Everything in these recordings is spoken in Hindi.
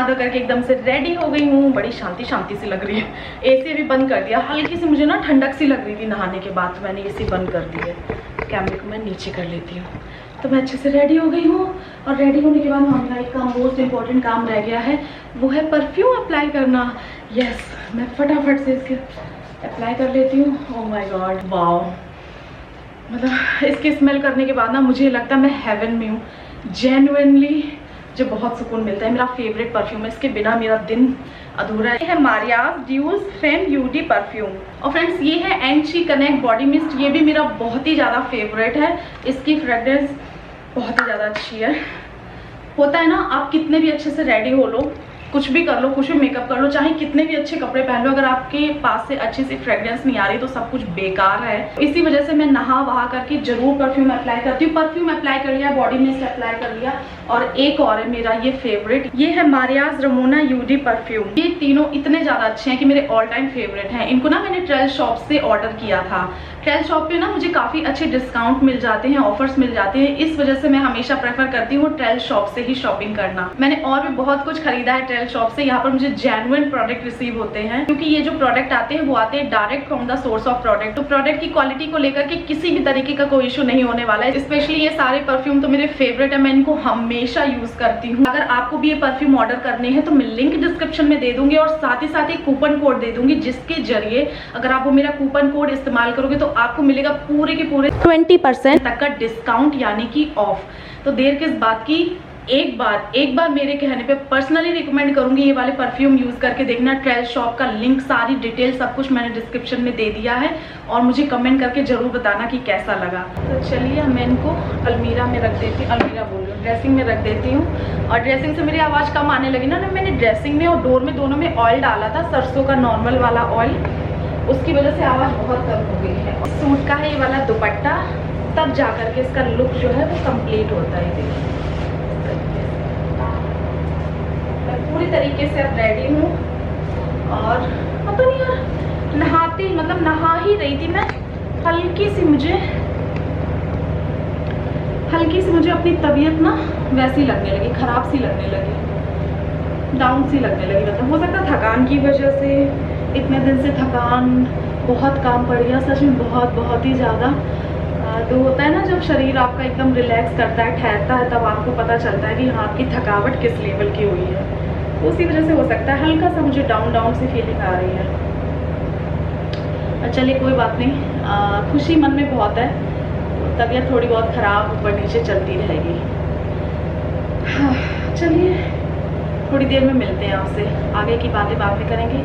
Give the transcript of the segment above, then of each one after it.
धो करके एकदम से रेडी हो गई हूँ। बड़ी शांति शांति सी लग रही है। एसी भी बंद कर दिया, हल्की सी मुझे ना ठंडक सी लग रही थी नहाने के बाद, तो मैंने एसी बंद कर दी है। कैमरे को मैं नीचे कर लेती हूँ। तो मैं अच्छे से रेडी हो गई हूँ और रेडी होने के बाद हमारा एक काम, मोस्ट इम्पॉर्टेंट काम रह गया है, वो है परफ्यूम अप्लाई करना। यस, मैं फटाफट से इसके अप्लाई कर लेती हूँ। ओह माय गॉड, वाओ, मतलब इसकी स्मेल करने के बाद ना मुझे लगता है मैं हेवन में हूँ। जेन्युइनली मुझे बहुत सुकून मिलता है। मेरा फेवरेट परफ्यूम है, इसके बिना मेरा दिन अधूरा है। ये है मारियाज ड्यूस फेम ब्यूटी परफ्यूम। और फ्रेंड्स ये है एनची कनेक्ट बॉडी मिस्ट, ये भी मेरा बहुत ही ज़्यादा फेवरेट है। इसकी फ्रेग्रेंस बहुत ही ज़्यादा अच्छी है। होता है ना, आप कितने भी अच्छे से रेडी हो लो, कुछ भी कर लो, कुछ भी मेकअप कर लो, चाहे कितने भी अच्छे कपड़े पहन लो, अगर आपके पास से अच्छी सी फ्रेग्रेंस नहीं आ रही तो सब कुछ बेकार है। इसी वजह से मैं नहा वहा करके जरूर परफ्यूम अप्लाई करती हूँ। परफ्यूम अप्लाई कर लिया, बॉडी मिस्ट अप्लाई कर लिया, और एक और है मेरा ये फेवरेट, ये है मारियाज रमोना यूडी परफ्यूम। ये तीनों इतने ज्यादा अच्छे हैं कि मेरे ऑल टाइम फेवरेट हैं। इनको ना मैंने ट्रेल शॉप से ऑर्डर किया था। ट्रेल शॉप पे ना मुझे काफी अच्छे डिस्काउंट मिल जाते हैं, ऑफर्स मिल जाते हैं, इस वजह से मैं हमेशा प्रेफर करती हूँ ट्रेल शॉप से ही शॉपिंग करना। मैंने और भी बहुत कुछ खरीदा है ट्रेल शॉप से, यहाँ पर मुझे जेन्युइन प्रोडक्ट रिसीव होते हैं, क्योंकि ये जो प्रोडक्ट आते हैं वो आते हैं direct from the source of product. तो प्रोडक्ट की क्वालिटी को लेकर के किसी भी तरीके का कोई इशू नहीं होने वाला है। स्पेशली ये सारे परफ्यूम तो मेरे फेवरेट है, मैं इनको हमेशा यूज करती हूँ। अगर आपको भी ये परफ्यूम ऑर्डर करने हैं तो मैं लिंक डिस्क्रिप्शन में दे दूंगी, और साथ ही साथ एक कूपन कोड दे दूंगी, जिसके जरिए अगर आप वो मेरा कूपन कोड इस्तेमाल करोगे तो आपको मिलेगा पूरे के पूरे 20% तक का डिस्काउंट, यानी कि ऑफ। तो देर किस बात की, एक बार मेरे कहने पे पर्सनली रिकमेंड करूंगी ये वाले परफ्यूम यूज करके देखना। ट्रेल शॉप का लिंक, सारी डिटेल, सब कुछ मैंने डिस्क्रिप्शन में दे दिया है, और मुझे कमेंट करके जरूर बताना कि कैसा लगा। तो चलिए मैं इनको अलमीरा में रख देती हूँ, अलमीरा बोल रही हूँ, ड्रेसिंग में रख देती हूँ। और ड्रेसिंग से मेरी आवाज़ कम आने लगी ना, मैंने ड्रेसिंग में और डोर में दोनों में ऑयल डाला था, सरसों का नॉर्मल वाला ऑयल, उसकी वजह से आवाज़ बहुत कम हो गई है। सूट का है ये वाला दुपट्टा, तब जा करके इसका लुक जो है वो कंप्लीट होता है। देखिए मैं पूरी तरीके से अब रेडी हूँ, और पता नहीं यार नहाती, मतलब नहा ही रही थी मैं, हल्की सी मुझे अपनी तबीयत ना वैसी लगने लगी, ख़राब सी लगने लगी, डाउन सी लगने लगी। मतलब हो सकता है थकान की वजह से, इतने दिन से थकान, बहुत काम पड़ गया सच में, बहुत ही ज़्यादा। तो होता है ना जब शरीर आपका एकदम रिलैक्स करता है, ठहरता है, तब आपको पता चलता है कि हाँ आपकी थकावट किस लेवल की हुई है। तो उसी वजह से हो सकता है हल्का सा मुझे डाउन सी फीलिंग आ रही है। चलिए कोई बात नहीं, खुशी मन में बहुत है, तबीयत थोड़ी बहुत ख़राब ऊपर नीचे चलती रहेगी। हाँ चलिए थोड़ी देर में मिलते हैं आपसे, आगे की बातें बाद में करेंगे।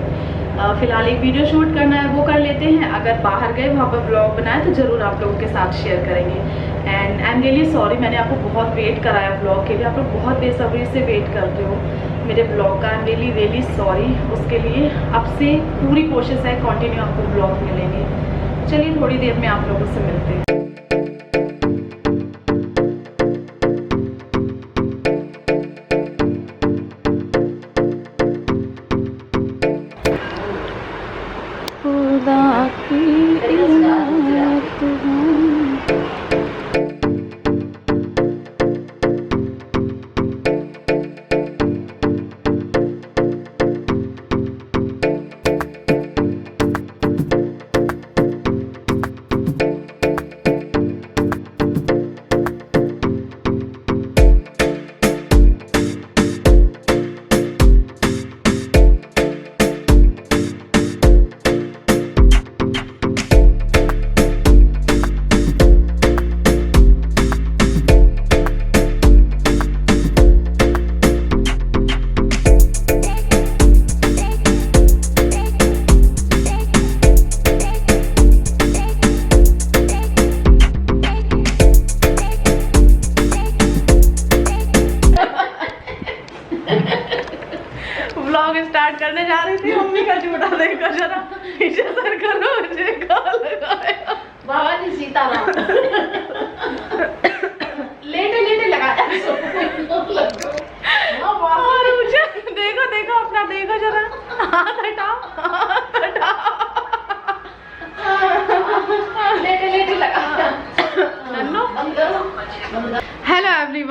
फिलहाल एक वीडियो शूट करना है, वो कर लेते हैं। अगर बाहर गए वहाँ पर ब्लॉग बनाए तो ज़रूर आप लोगों के साथ शेयर करेंगे। And I am really sorry, मैंने आपको बहुत वेट कराया ब्लॉग के लिए, आप लोग बहुत बेसब्री से वेट करते हो मेरे ब्लॉग का। आई एम रियली सॉरी उसके लिए। आपसे पूरी कोशिश है कंटिन्यू आपको ब्लॉग मिलेंगे। चलिए थोड़ी देर में आप लोगों से मिलते हैं।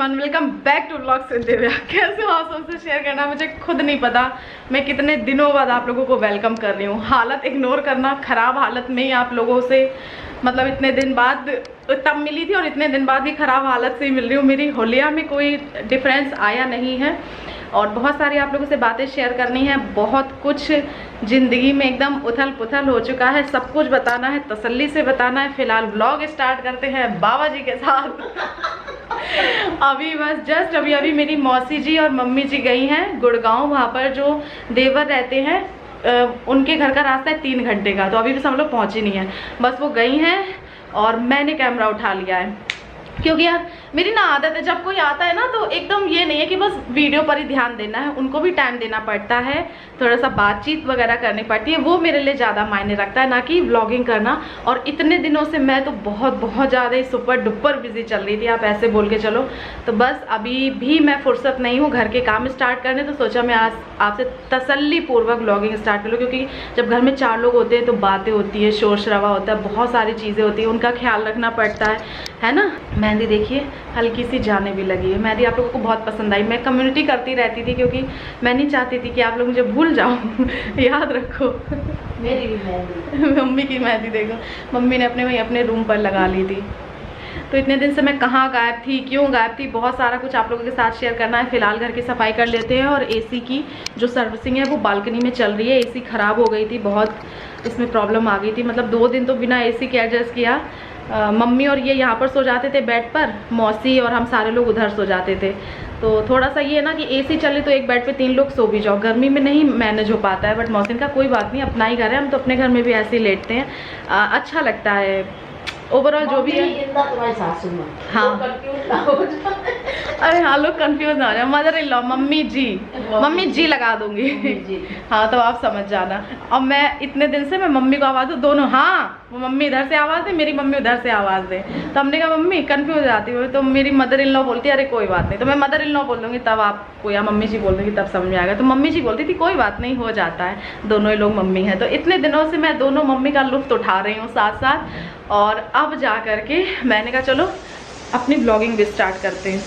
Everyone, welcome back to vlogs with Divya. कैसे हो आप सबसे शेयर करना मुझे खुद नहीं पता। मैं कितने दिनों बाद आप लोगों को वेलकम कर रही हूँ। हालत इग्नोर करना, ख़राब हालत में ही आप लोगों से मतलब इतने दिन बाद तब मिली थी और इतने दिन बाद भी ख़राब हालत से ही मिल रही हूँ। मेरी होलिया में कोई डिफरेंस आया नहीं है और बहुत सारी आप लोगों से बातें शेयर करनी है। बहुत कुछ ज़िंदगी में एकदम उथल पुथल हो चुका है, सब कुछ बताना है, तसल्ली से बताना है। फिलहाल व्लॉग स्टार्ट करते हैं बाबा जी के साथ। अभी बस जस्ट अभी मेरी मौसी जी और मम्मी जी गई हैं गुड़गांव। वहाँ पर जो देवर रहते हैं उनके घर का रास्ता है 3 घंटे का, तो अभी भी हम लोग पहुँचे नहीं हैं। बस वो गई हैं और मैंने कैमरा उठा लिया है क्योंकि यार मेरी ना आदत है, जब कोई आता है ना तो एकदम ये नहीं है कि बस वीडियो पर ही ध्यान देना है, उनको भी टाइम देना पड़ता है, थोड़ा सा बातचीत वगैरह करनी पड़ती है। वो मेरे लिए ज़्यादा मायने रखता है ना कि व्लॉगिंग करना। और इतने दिनों से मैं तो बहुत ज़्यादा ही सुपर डुपर बिजी चल रही थी, आप ऐसे बोल के चलो। तो बस अभी भी मैं फुर्सत नहीं हूँ घर के काम स्टार्ट करने, तो सोचा मैं आज आपसे तसल्ली पूर्वक व्लॉगिंग स्टार्ट कर लूँ। क्योंकि जब घर में 4 लोग होते हैं तो बातें होती है, शोर शराबा होता है, बहुत सारी चीज़ें होती हैं, उनका ख्याल रखना पड़ता है ना। मेहंदी देखिए हल्की सी जाने भी लगी है। मेहंदी आप लोगों को बहुत पसंद आई। मैं कम्युनिटी करती रहती थी क्योंकि मैं नहीं चाहती थी कि आप लोग मुझे भूल जाओ। याद रखो मेरी भी मेहंदी मम्मी की मेहंदी देखो, मम्मी ने अपने रूम पर लगा ली थी। तो इतने दिन से मैं कहाँ गायब थी, क्यों गायब थी, बहुत सारा कुछ आप लोगों के साथ शेयर करना है। फिलहाल घर की सफाई कर लेते हैं और एसी की जो सर्विसिंग है वो बालकनी में चल रही है। एसी ख़राब हो गई थी, बहुत इसमें प्रॉब्लम आ गई थी, मतलब 2 दिन तो बिना एसी के एडजस्ट किया। मम्मी और ये यहाँ पर सो जाते थे बेड पर, मौसी और हम सारे लोग उधर सो जाते थे। तो थोड़ा सा ये है ना कि एसी चले तो एक बेड पे 3 लोग सो भी जाओ, गर्मी में नहीं मैनेज हो पाता है। बट मौसी का कोई बात नहीं, अपना ही घर है, हम तो अपने घर में भी ऐसे ही लेटते हैं, अच्छा लगता है ओवरऑल जो भी है। हाँ अरे हाँ, लोग कंफ्यूज ना हो जाए। मदर इन लॉ मम्मी जी लगा दूंगी। हाँ तो आप समझ जाना। अब मैं इतने दिन से मैं मम्मी को आवाज़ दूँ, दोनों, हाँ वो मम्मी इधर से आवाज़ दे, मेरी मम्मी उधर से आवाज़ दे। तो हमने कहा मम्मी कंफ्यूज हो जाती है, तो मेरी मदर इन लॉ बोलती है अरे कोई बात नहीं। तो मैं मदर इन लॉ बोल दूँगी तब आपको, या मम्मी जी बोल दूँगी तब समझ में आएगा। तो मम्मी जी बोलती थी कोई बात नहीं, हो जाता है, दोनों ही लोग मम्मी हैं। तो इतने दिनों से मैं दोनों मम्मी का लुत्फ़ उठा रही हूँ साथ साथ। और अब जा करके मैंने कहा चलो अपनी ब्लॉगिंग भी स्टार्ट करते हैं।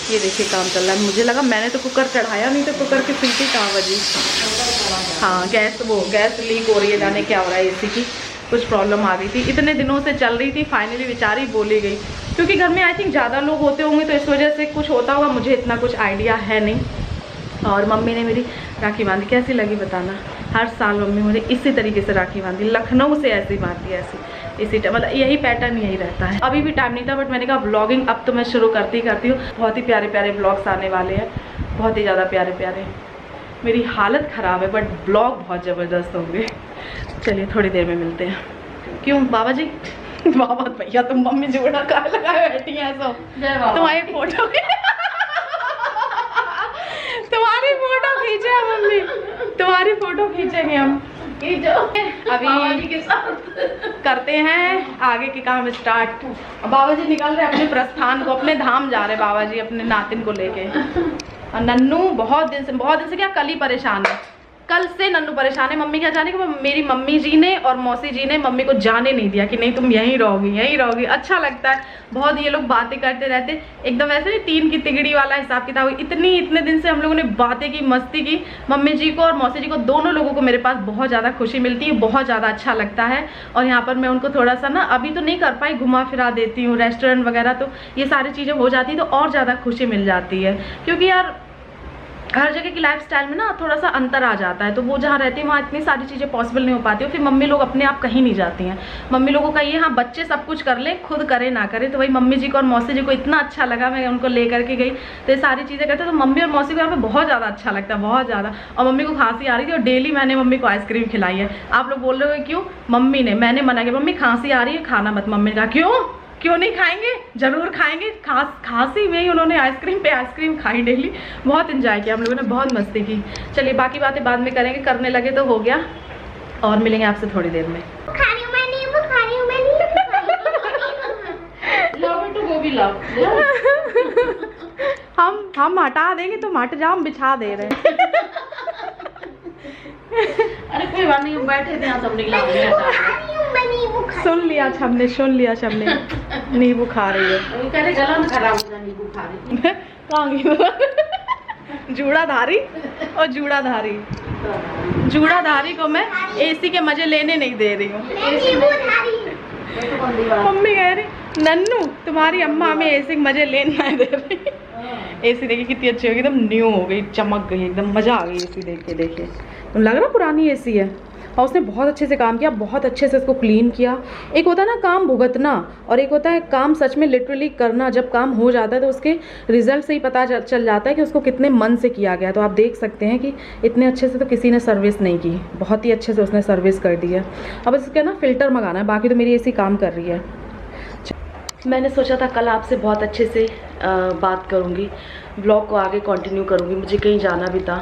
ये देखिए काम चल रहा है। मुझे लगा मैंने तो कुकर चढ़ाया नहीं, तो कुकर की सीटी कहाँ बजी। हाँ गैस लीक हो रही है, जाने क्या हो रहा है, एसी की कुछ प्रॉब्लम आ गई थी। इतने दिनों से चल रही थी, फाइनली बेचारी बोली गई। क्योंकि घर में आई थिंक ज़्यादा लोग होते होंगे तो इस वजह से कुछ होता होगा, मुझे इतना कुछ आइडिया है नहीं। और मम्मी ने मेरी राखी बांधी, कैसी लगी बताना। हर साल मम्मी मुझे इसी तरीके से राखी बांधी, लखनऊ से ऐसी बांधती है, इसी मतलब यही पैटर्न यही रहता है। अभी भी टाइम नहीं था बट मैंने कहा व्लॉगिंग अब तो मैं शुरू करती हूँ। बहुत ही प्यारे प्यारे ब्लॉग्स आने वाले हैं, बहुत ही ज़्यादा प्यारे प्यारे। मेरी हालत ख़राब है बट ब्लॉग बहुत ज़बरदस्त होंगे। चलिए थोड़ी देर में मिलते हैं। क्यों बाबा जी बाबा भैया तुम मम्मी जोड़ा कहाँ लगाए बैठी हैं सब, तुम्हारी फोटो तुम्हारी फोटो खींचे मम्मी, तुम्हारी फोटो खींचेंगे हम। अभी के साथ करते हैं आगे के काम स्टार्ट। बाबा जी निकल रहे अपने प्रस्थान को, अपने धाम जा रहे बाबा जी अपने नातिन को लेके। और नन्नू बहुत दिन से क्या कल ही परेशान है, कल से नन्नू परेशान है। मम्मी क्या जाने कि मेरी मम्मी जी ने और मौसी जी ने मम्मी को जाने नहीं दिया कि नहीं तुम यहीं रहोगी। अच्छा लगता है बहुत, ये लोग बातें करते रहते एकदम ऐसे नहीं 3 की तिगड़ी वाला हिसाब किताब। इतने दिन से हम लोगों ने बातें की, मस्ती की। मम्मी जी को और मौसी जी को, दोनों लोगों को मेरे पास बहुत ज़्यादा खुशी मिलती है, बहुत ज़्यादा अच्छा लगता है। और यहाँ पर मैं उनको थोड़ा सा ना अभी तो नहीं कर पाई, घुमा फिरा देती हूँ, रेस्टोरेंट वगैरह, तो ये सारी चीज़ें हो जाती है तो और ज़्यादा खुशी मिल जाती है। क्योंकि यार हर जगह की लाइफस्टाइल में ना थोड़ा सा अंतर आ जाता है, तो वो जहाँ रहती है वहाँ इतनी सारी चीज़ें पॉसिबल नहीं हो पाती है। फिर मम्मी लोग अपने आप कहीं नहीं जाती हैं। मम्मी लोगों का ये, हाँ बच्चे सब कुछ कर ले, खुद करे ना करे। तो वही मम्मी जी को और मौसी जी को इतना अच्छा लगा, मैं उनको ले करके गई तो ये सारी चीज़ें करते। तो मम्मी और मौसी को यहाँ पे बहुत ज़्यादा अच्छा लगता है, बहुत ज़्यादा। और मम्मी को खांसी आ रही थी और डेली मैंने मम्मी को आइसक्रीम खिलाई है। आप लोग बोल रहे हो क्यों, मम्मी ने, मैंने मना किया मम्मी खांसी आ रही है खाना मत। मम्मी ने कहा क्यों नहीं खाएंगे, जरूर खाएंगे। खांसी में ही उन्होंने आइसक्रीम पे आइसक्रीम खाई डेली। बहुत एंजॉय किया हम लोगों ने, बहुत मस्ती की। चलिए बाकी बातें बाद में करेंगे, करने लगे तो हो गया। और मिलेंगे आपसे थोड़ी देर में। हम हटा देंगे तो हट जाओ, हम बिछा दे रहे हैं। अरे कोई बात नहीं, बैठे थे यहाँ सब निकला। सुन लिया सबने, सुन लिया सबने। नींबू खा रही है। कहाँ गई? जूड़ाधारी और जूड़ाधारी, जूड़ाधारी को मैं एसी के मजे लेने नहीं दे रही हूँ। मम्मी कह रही नन्नू तुम्हारी अम्मा हमें एसी के मजे लेने नहीं दे रही। एसी देखिए कितनी अच्छी होगी, एकदम न्यू हो गई, चमक गई, एकदम मज़ा आ गई एसी देख के। देखिए तुम लग रहा पुरानी एसी है। और उसने बहुत अच्छे से काम किया, बहुत अच्छे से इसको क्लीन किया। एक होता है ना काम भुगतना, और एक होता है काम सच में लिटरली करना। जब काम हो जाता है तो उसके रिजल्ट से ही पता चल जाता है कि उसको कितने मन से किया गया। तो आप देख सकते हैं कि इतने अच्छे से तो किसी ने सर्विस नहीं की, बहुत ही अच्छे से उसने सर्विस कर दी है। अब इसका ना फ़िल्टर मंगाना है, बाकी तो मेरी एसी काम कर रही है। मैंने सोचा था कल आपसे बहुत अच्छे से बात करूँगी, ब्लॉग को आगे कंटिन्यू करूँगी। मुझे कहीं जाना भी था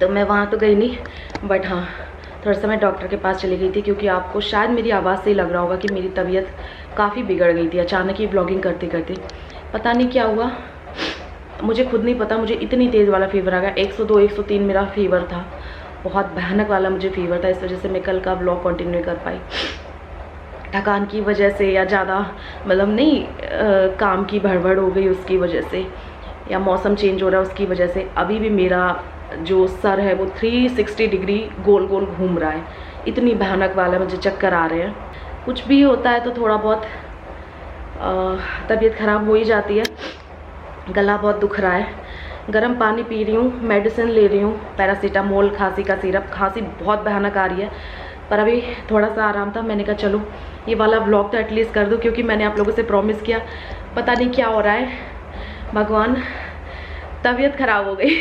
तो मैं वहाँ तो गई नहीं, बट हाँ थोड़ा सा मैं डॉक्टर के पास चली गई थी, क्योंकि आपको शायद मेरी आवाज़ से ही लग रहा होगा कि मेरी तबीयत काफ़ी बिगड़ गई थी अचानक ही ब्लॉगिंग करते करते। पता नहीं क्या हुआ, मुझे खुद नहीं पता। मुझे इतनी तेज़ वाला फीवर आ गया, 102 103 मेरा फीवर था, बहुत भयानक वाला मुझे फीवर था। इस वजह से मैं कल का ब्लॉग कंटिन्यू कर पाई, थकान की वजह से, या ज़्यादा मतलब नहीं काम की भड़बड़ हो गई उसकी वजह से, या मौसम चेंज हो रहा है उसकी वजह से। अभी भी मेरा जो सर है वो 360 डिग्री गोल गोल घूम रहा है, इतनी भयानक वाला, मुझे चक्कर आ रहे हैं। कुछ भी होता है तो थोड़ा बहुत तबीयत ख़राब हो ही जाती है। गला बहुत दुख रहा है, गर्म पानी पी रही हूँ, मेडिसिन ले रही हूँ, पैरासीटामोल, खांसी का सिरप। खांसी बहुत भयानक आ रही है, पर अभी थोड़ा सा आराम था। मैंने कहा चलो ये वाला व्लॉग तो एटलीस्ट कर दूँ, क्योंकि मैंने आप लोगों से प्रॉमिस किया। पता नहीं क्या हो रहा है, भगवान, तबीयत ख़राब हो गई।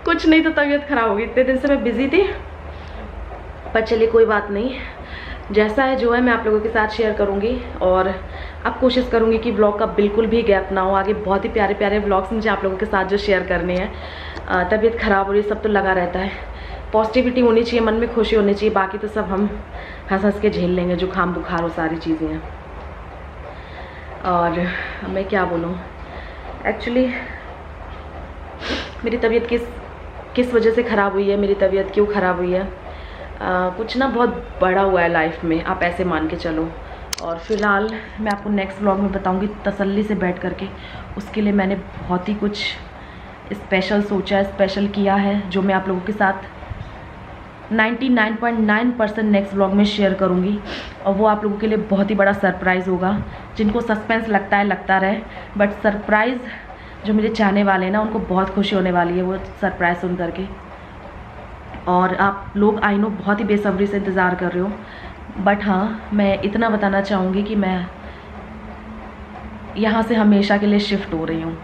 कुछ नहीं तो तबीयत ख़राब हो गई। इतने दिन से मैं बिज़ी थी, पर चलिए कोई बात नहीं, जैसा है जो है मैं आप लोगों के साथ शेयर करूँगी। और अब कोशिश करूँगी कि व्लॉग का बिल्कुल भी गैप ना हो। आगे बहुत ही प्यारे प्यारे व्लॉग्स मुझे आप लोगों के साथ जो शेयर करने हैं। तबीयत ख़राब हो रही है, सब तो लगा रहता है। पॉजिटिविटी होनी चाहिए, मन में खुशी होनी चाहिए, बाकी तो सब हम हंस हंस के झेल लेंगे, जुकाम बुखार वो सारी चीज़ें हैं। और मैं क्या बोलूँ, एक्चुअली मेरी तबीयत किस वजह से ख़राब हुई है, मेरी तबीयत क्यों ख़राब हुई है, कुछ ना बहुत बड़ा हुआ है लाइफ में, आप ऐसे मान के चलो। और फ़िलहाल मैं आपको नेक्स्ट व्लॉग में बताऊंगी तसल्ली से बैठ करके। उसके लिए मैंने बहुत ही कुछ स्पेशल सोचा है, स्पेशल किया है, जो मैं आप लोगों के साथ 99.9% नेक्स्ट व्लॉग में शेयर करूंगी। और वो आप लोगों के लिए बहुत ही बड़ा सरप्राइज़ होगा। जिनको सस्पेंस लगता है लगता रहे, बट सरप्राइज़ जो मेरे चाहने वाले हैं ना, उनको बहुत खुशी होने वाली है वो सरप्राइज़ सुन करके। और आप लोग आई नो बहुत ही बेसब्री से इंतज़ार कर रहे हो, बट हाँ मैं इतना बताना चाहूँगी कि मैं यहाँ से हमेशा के लिए शिफ्ट हो रही हूँ,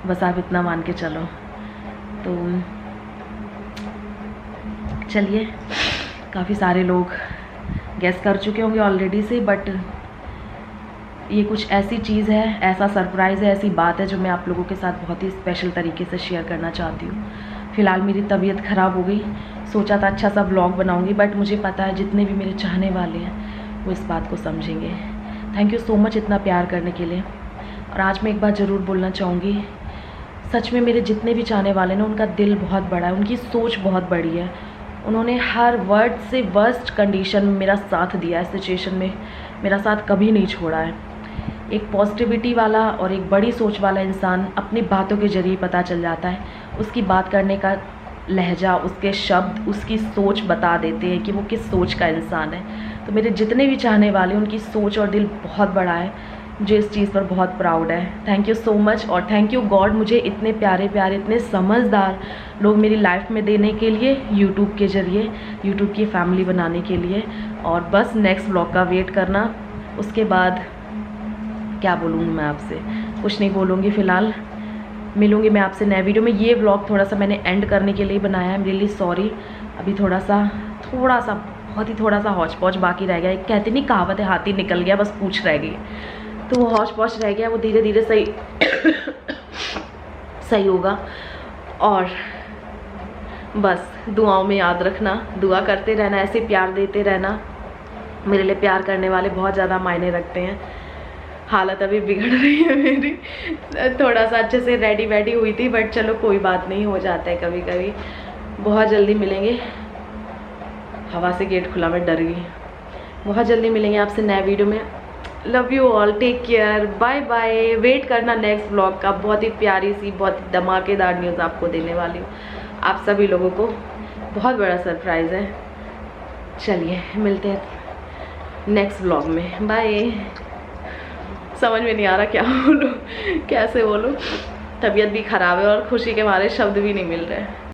बस आप इतना मान के चलो। तो चलिए, काफ़ी सारे लोग गेस कर चुके होंगे ऑलरेडी से, बट ये कुछ ऐसी चीज़ है, ऐसा सरप्राइज़ है, ऐसी बात है जो मैं आप लोगों के साथ बहुत ही स्पेशल तरीके से शेयर करना चाहती हूँ। फ़िलहाल मेरी तबीयत ख़राब हो गई, सोचा था अच्छा सा व्लॉग बनाऊँगी, बट मुझे पता है जितने भी मेरे चाहने वाले हैं वो इस बात को समझेंगे। थैंक यू सो मच इतना प्यार करने के लिए। और आज मैं एक बात ज़रूर बोलना चाहूँगी, सच में मेरे जितने भी चाहने वाले हैं ना, उनका दिल बहुत बड़ा है, उनकी सोच बहुत बड़ी है। उन्होंने हर वर्ड से वर्स्ट कंडीशन में मेरा साथ दिया है, सिचुएशन में मेरा साथ कभी नहीं छोड़ा है। एक पॉजिटिविटी वाला और एक बड़ी सोच वाला इंसान अपनी बातों के ज़रिए पता चल जाता है, उसकी बात करने का लहजा, उसके शब्द, उसकी सोच बता देते हैं कि वो किस सोच का इंसान है। तो मेरे जितने भी चाहने वाले, उनकी सोच और दिल बहुत बड़ा है, मुझे इस चीज़ पर बहुत प्राउड है। थैंक यू सो मच, और थैंक यू गॉड मुझे इतने प्यारे प्यारे, इतने समझदार लोग मेरी लाइफ में देने के लिए, यूट्यूब के ज़रिए, यूट्यूब की फैमिली बनाने के लिए। और बस नेक्स्ट व्लॉग का वेट करना, उसके बाद क्या बोलूँगी मैं आपसे, कुछ नहीं बोलूँगी। फ़िलहाल मिलूँगी मैं आपसे नए वीडियो में। ये व्लॉग थोड़ा सा मैंने एंड करने के लिए बनाया है, मेरे लिए सॉरी। अभी थोड़ा सा बहुत ही थोड़ा सा हौच पौच बाकी रह गया। एक कहते नहीं कहावत है, हाथी निकल गया बस पूँछ रह गई, तो वो हौच पौच रह गया, वो धीरे धीरे सही होगा। और बस दुआओं में याद रखना, दुआ करते रहना, ऐसे प्यार देते रहना। मेरे लिए प्यार करने वाले बहुत ज़्यादा मायने रखते हैं। हालत अभी बिगड़ रही है मेरी, थोड़ा सा अच्छे से रेडी वेडी हुई थी, बट चलो कोई बात नहीं, हो जाता है कभी कभी। बहुत जल्दी मिलेंगे। हवा से गेट खुला, मैं डर गई। बहुत जल्दी मिलेंगे आपसे नए वीडियो में। Love you all, take care, bye bye. Wait करना नेक्स्ट व्लॉग का, बहुत ही प्यारी सी, बहुत ही धमाकेदार न्यूज़ आपको देने वाली हूँ। आप सभी लोगों को बहुत बड़ा सरप्राइज़ है। चलिए मिलते हैं नेक्स्ट व्लॉग में, बाय। समझ में नहीं आ रहा क्या बोलूँ, कैसे बोलूँ, तबीयत भी ख़राब है और खुशी के मारे शब्द भी नहीं मिल रहे हैं।